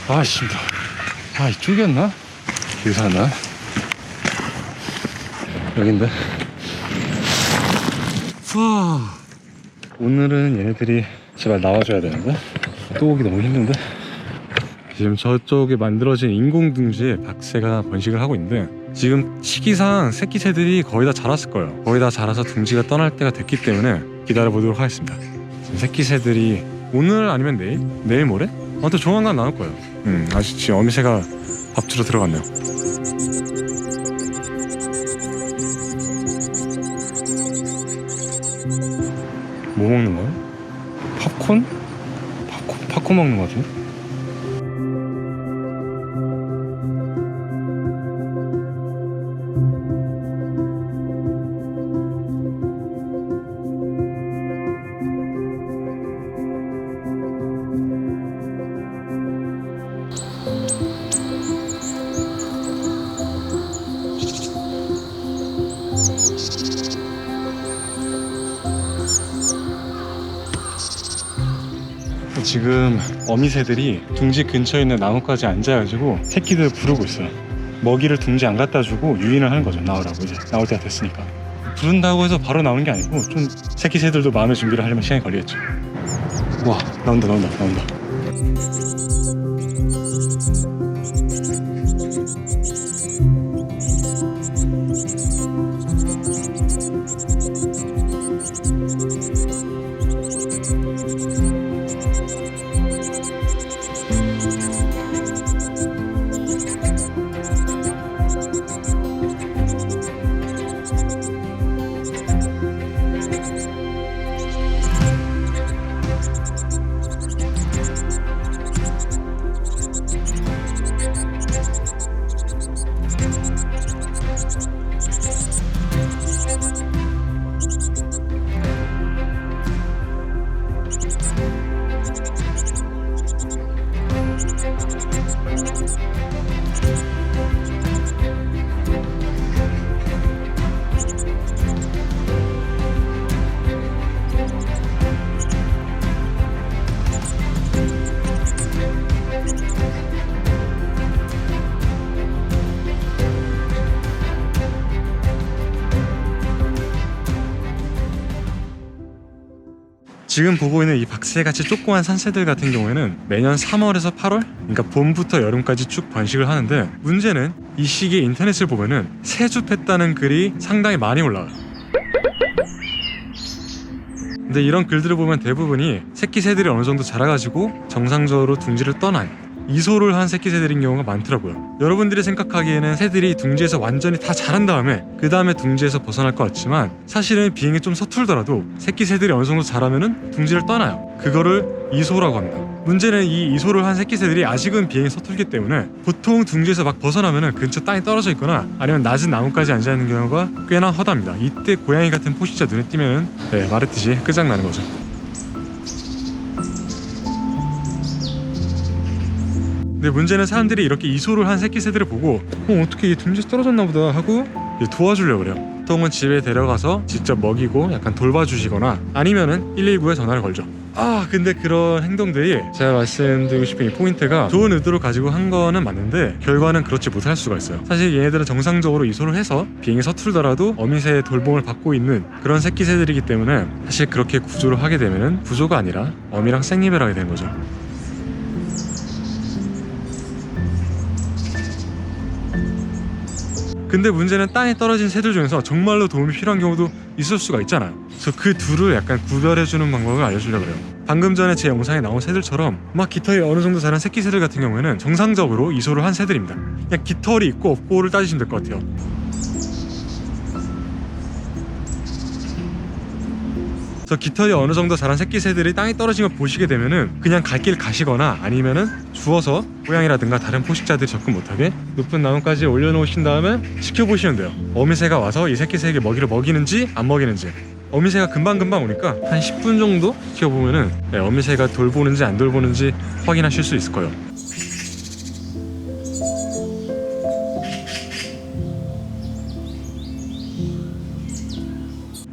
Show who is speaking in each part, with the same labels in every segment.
Speaker 1: 아씨, 이쪽이었나? 여기서 하나? 여긴데? 와, 오늘은 얘네들이 제발 나와줘야 되는데? 또 오기 너무 힘든데? 지금 저쪽에 만들어진 인공둥지에 박새가 번식을 하고 있는데, 지금 시기상 새끼 새들이 거의 다 자랐을 거예요. 거의 다 자라서 둥지가 떠날 때가 됐기 때문에 기다려보도록 하겠습니다. 지금 새끼 새들이 오늘 아니면 내일 모레? 아무튼 조만간 나올 거예요. 아직 지금 어미새가 밥 주러 들어갔네요. 뭐 먹는 거야? 팝콘? 팝콘 먹는 거 같은데? 지금 어미새들이 둥지 근처에 있는 나무까지 앉아가지고 새끼들 부르고 있어요. 먹이를 둥지 안 갖다 주고 유인을 하는 거죠. 나오라고. 이제 나올 때가 됐으니까. 부른다고 해서 바로 나오는 게 아니고 좀 새끼 새들도 마음의 준비를 하려면 시간이 걸리겠죠. 와, 나온다. 지금 보고 있는 이 박새같이 조그만 산새들 같은 경우에는 매년 3월에서 8월, 그러니까 봄부터 여름까지 쭉 번식을 하는데, 문제는 이 시기에 인터넷을 보면은 세줍했다는 글이 상당히 많이 올라와요. 근데 이런 글들을 보면 대부분이 새끼 새들이 어느 정도 자라가지고 정상적으로 둥지를 떠난, 이소를 한 새끼 새들인 경우가 많더라고요. 여러분들이 생각하기에는 새들이 둥지에서 완전히 다 자란 다음에 그 다음에 둥지에서 벗어날 것 같지만, 사실은 비행이 좀 서툴더라도 새끼 새들이 어느 정도 자라면은 둥지를 떠나요. 그거를 이소라고 합니다. 문제는 이 이소를 한 새끼 새들이 아직은 비행이 서툴기 때문에 보통 둥지에서 막 벗어나면은 근처 땅이 떨어져 있거나 아니면 낮은 나무까지 앉아 있는 경우가 꽤나 허다합니다. 이때 고양이 같은 포식자 눈에 띄면은 말했듯이 끝장나는 거죠. 근데 문제는 사람들이 이렇게 이소를 한 새끼 새들을 보고 어떻게 얘 둥지에서 떨어졌나 보다 하고 도와주려고 그래요. 보통은 집에 데려가서 직접 먹이고 약간 돌봐주시거나 아니면은 119에 전화를 걸죠. 근데 그런 행동들이 제가 말씀드리고 싶은 이 포인트가 좋은 의도를 가지고 한 거는 맞는데 결과는 그렇지 못할 수가 있어요. 사실 얘네들은 정상적으로 이소를 해서 비행이 서툴더라도 어미새의 돌봄을 받고 있는 그런 새끼 새들이기 때문에 사실 그렇게 구조를 하게 되면은 구조가 아니라 어미랑 생이별하게 되는 거죠. 근데 문제는 땅에 떨어진 새들 중에서 정말로 도움이 필요한 경우도 있을 수가 있잖아요. 그래서 그 둘을 약간 구별해주는 방법을 알려주려고 해요. 방금 전에 제 영상에 나온 새들처럼 막 깃털이 어느 정도 자란 새끼 새들 같은 경우에는 정상적으로 이소를 한 새들입니다. 그냥 깃털이 있고 없고를 따지시면 될 것 같아요. 그래서 깃털이 어느 정도 자란 새끼 새들이 땅에 떨어진 걸 보시게 되면은 그냥 갈 길 가시거나 아니면은 주워서 고양이라든가 다른 포식자들이 접근 못하게 높은 나무까지 올려놓으신 다음에 지켜보시면 돼요. 어미새가 와서 이 새끼 새에게 먹이를 먹이는지 안 먹이는지. 어미새가 금방금방 오니까 한 10분 정도 지켜보면은 어미새가 돌보는지 안 돌보는지 확인하실 수 있을 거예요.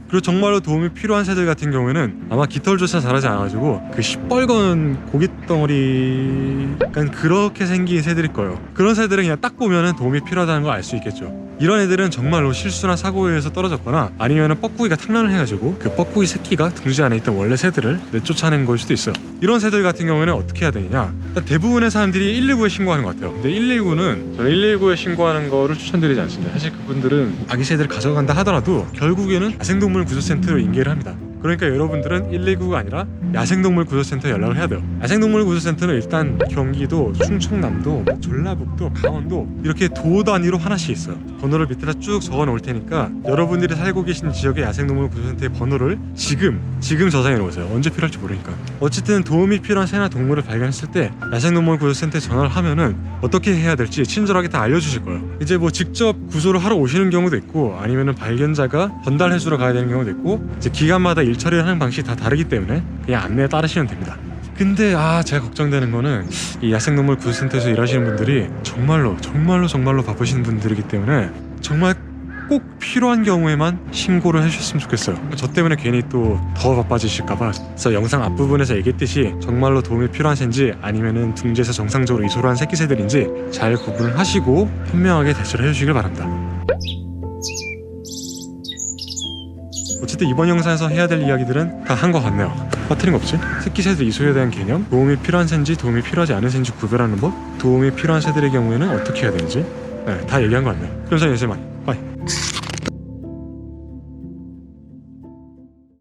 Speaker 1: 그리고 정말로 도움이 필요한 새들 같은 경우에는 아마 깃털조차 자라지 않아가지고 그 시뻘건 고깃덩어리 약간 그렇게 생긴 새들일 거예요. 그런 새들은 그냥 딱 보면은 도움이 필요하다는 걸 알 수 있겠죠. 이런 애들은 정말로 실수나 사고에 의해서 떨어졌거나 아니면은 뻐꾸기가 탕란을 해가지고 그 뻐꾸기 새끼가 둥지 안에 있던 원래 새들을 내쫓아낸 걸 수도 있어요. 이런 새들 같은 경우에는 어떻게 해야 되느냐, 대부분의 사람들이 119에 신고하는 것 같아요. 근데 119는 저는 119에 신고하는 거를 추천드리지 않습니다. 사실 그분들은 아기 새들을 가져간다 하더라도 결국에는 야생동물 구조센터로 인계를 합니다. 그러니까 여러분들은 119가 아니라 야생동물 구조센터에 연락을 해야 돼요. 야생동물 구조센터는 일단 경기도, 충청남도, 전라북도, 강원도 이렇게 도 단위로 하나씩 있어요. 번호를 밑에다 쭉 적어 놓을 테니까 여러분들이 살고 계신 지역의 야생동물 구조센터의 번호를 지금 저장해 놓으세요. 언제 필요할지 모르니까. 어쨌든 도움이 필요한 새나 동물을 발견했을 때 야생동물 구조센터에 전화를 하면은 어떻게 해야 될지 친절하게 다 알려주실 거예요. 이제 뭐 직접 구조를 하러 오시는 경우도 있고 아니면은 발견자가 전달해주러 가야 되는 경우도 있고 이제 기관마다 일 처리를 하는 방식이 다 다르기 때문에 그냥 안내에 따르시면 됩니다. 근데 제가 걱정되는 거는 이 야생동물 구조센터에서 일하시는 분들이 정말로 바쁘신 분들이기 때문에 정말 꼭 필요한 경우에만 신고를 해주셨으면 좋겠어요. 저 때문에 괜히 또 더 바빠지실까봐. 그래서 영상 앞부분에서 얘기했듯이 정말로 도움이 필요한 새인지 아니면은 둥지에서 정상적으로 이소를 한 새끼 새들인지 잘 구분을 하시고 현명하게 대처를 해주시길 바랍니다. 어쨌든 이번 영상에서 해야 될 이야기들은 다 한 것 같네요. 빠뜨린 거 없지? 새끼 새들 이소에 대한 개념, 도움이 필요한 새인지 도움이 필요하지 않은 새인지 구별하는 법, 도움이 필요한 새들의 경우에는 어떻게 해야 되는지 다 얘기한 것 같네요. 그럼 저는 이제 빠이.